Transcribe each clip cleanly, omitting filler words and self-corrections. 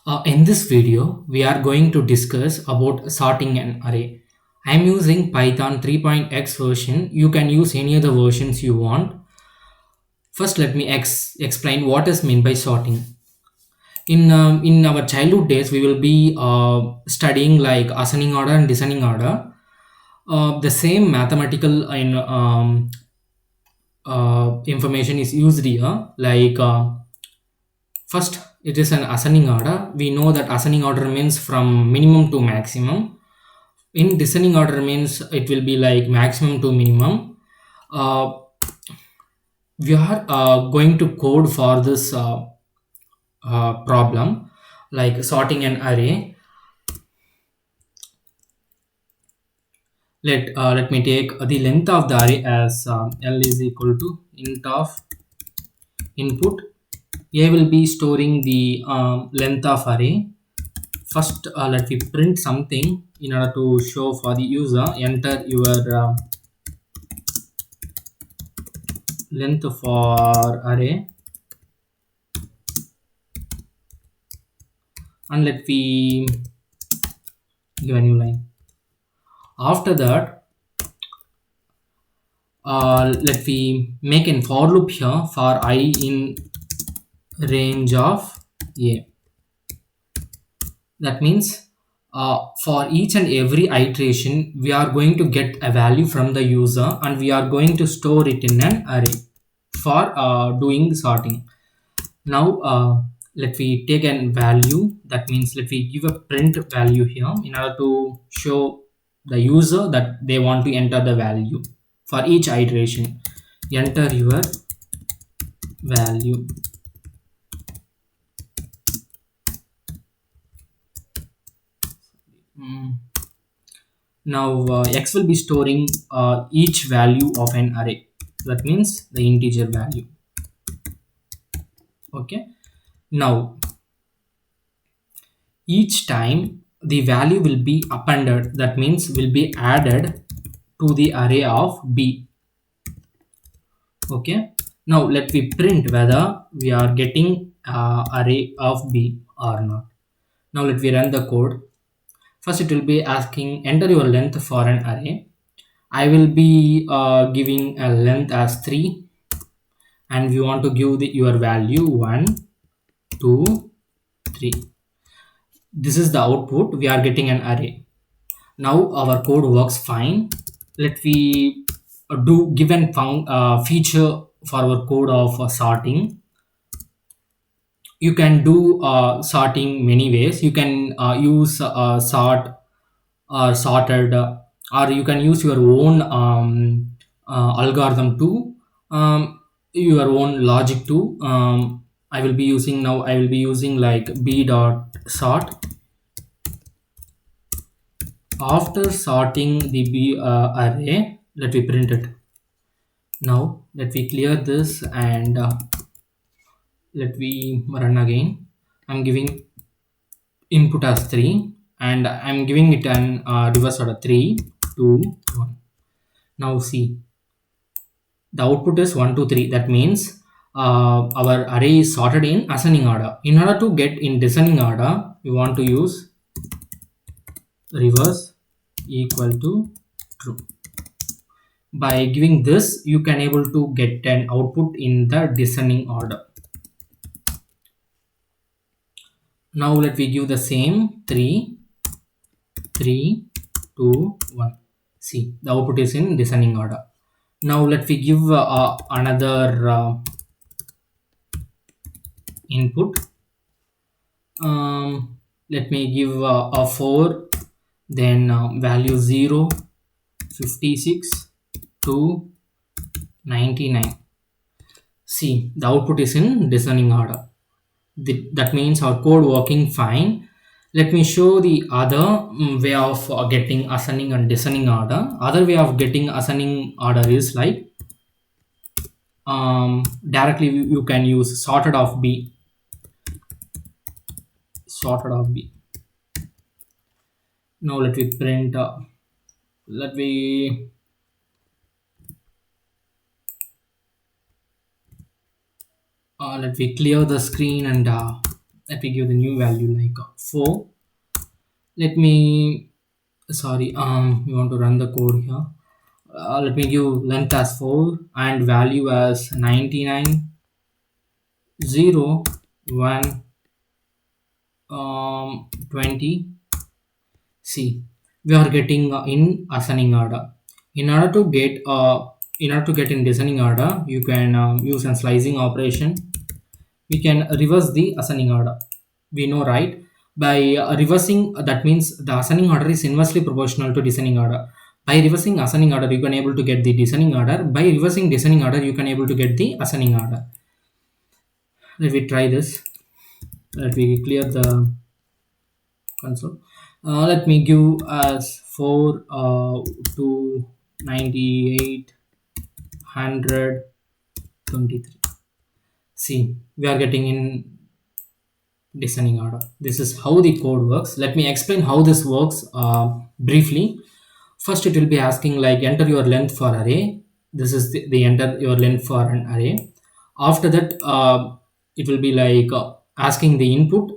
In this video, we are going to discuss about sorting an array. I am using Python 3.x version. You can use any other versions you want. First, let me explain what is meant by sorting. In our childhood days, we will be studying like ascending order and descending order. The same mathematical information is used here. First, it is an ascending order. We know that ascending order means from minimum to maximum. In descending order means it will be like maximum to minimum. Uh, we are going to code for this problem, like sorting an array. Let me take the length of the array as L is equal to int of input. A will be storing the length of array. First, let me print something in order to show for the user. Enter your length for array, and let me give a new line. After that, let me make a for loop here for I in range of a. That means for each and every iteration, we are going to get a value from the user and we are going to store it in an array for doing the sorting. Now, let me take a value. That means let me give a print value here in order to show the user that they want to enter the value for each iteration. Enter your value. Now x will be storing each value of an array. That means the integer value. Okay. Now each time the value will be appended, that means will be added to the array of b. Okay. Now let me print whether we are getting array of b or not. Now let me run the code. First it will be asking enter your length for an array. I will be giving a length as 3, and we want to give your value 1, 2, 3. This is the output. We are getting an array. Now our code works fine. Let me do given feature for our code of sorting. You can do sorting many ways. You can use sort or sorted, or you can use your own algorithm to your own logic to I will be using now. I will be using like b dot sort. After sorting the b array, let me print it. Now let me clear this and let me run again. I'm giving input as 3 and I'm giving it an reverse order 3, 2, 1. Now see, the output is 1, 2, 3. That means our array is sorted in ascending order. In order to get in descending order, we want to use reverse equal to true. By giving this, you can able to get an output in the descending order. Now let me give the same 3, 3, 2, 1. See, the output is in descending order. Now let me give another input. Let me give a 4, then value 0, 56, 2, 99. See, the output is in descending order. That means our code working fine. Let me show the other way of getting ascending and descending order. Other way of getting ascending order is like directly you can use sorted of b. Sorted of b. Now let me print. Let me let me clear the screen and let me give the new value like 4. Let me, sorry, you want to run the code here. Let me give length as 4 and value as 99, 0, 1, 20. See, we are getting in ascending order. In order to get in descending order, you can use a slicing operation. We can reverse the ascending order. We know, right? By reversing, that means the ascending order is inversely proportional to descending order. By reversing ascending order, you can able to get the descending order. By reversing descending order, you can able to get the ascending order. Let me try this. Let me clear the console. Let me give as 4 to 98 100 23. See, we are getting in descending order. This is how the code works. Let me explain how this works briefly. First, it will be asking like enter your length for array. This is the enter your length for an array. After that, it will be like asking the input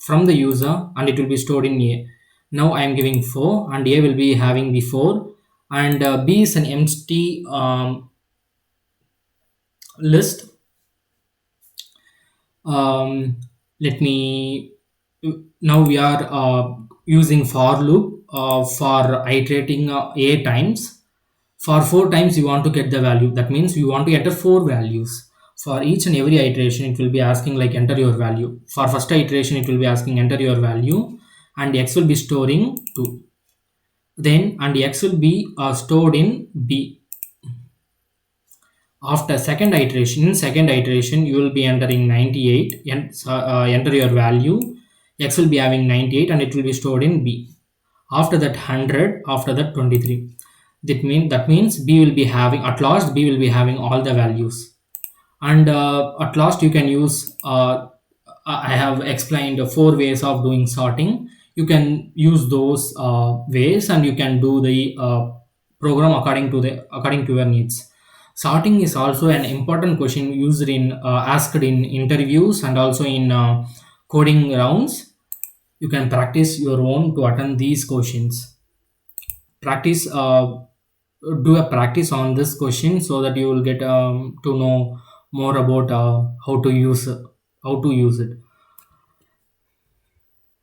from the user and it will be stored in A. Now I am giving 4 and A will be having the 4 and B is an empty list. um, Let me, now we are using for loop for iterating a times. For 4 times you want to get the value, that means you want to enter 4 values. For each and every iteration it will be asking like enter your value. For first iteration it will be asking enter your value and x will be storing 2, then and x will be stored in B. After second iteration you will be entering 98 and enter your value. X will be having 98 and it will be stored in B. After that 100, after that 23. That means B will be having, at last B will be having all the values. And at last you can use I have explained 4 ways of doing sorting. You can use those ways and you can do the program according to your needs. Sorting is also an important question used in asked in interviews and also in coding rounds. You can practice your own to attend these questions. Practice Do a practice on this question so that you will get to know more about how to use it.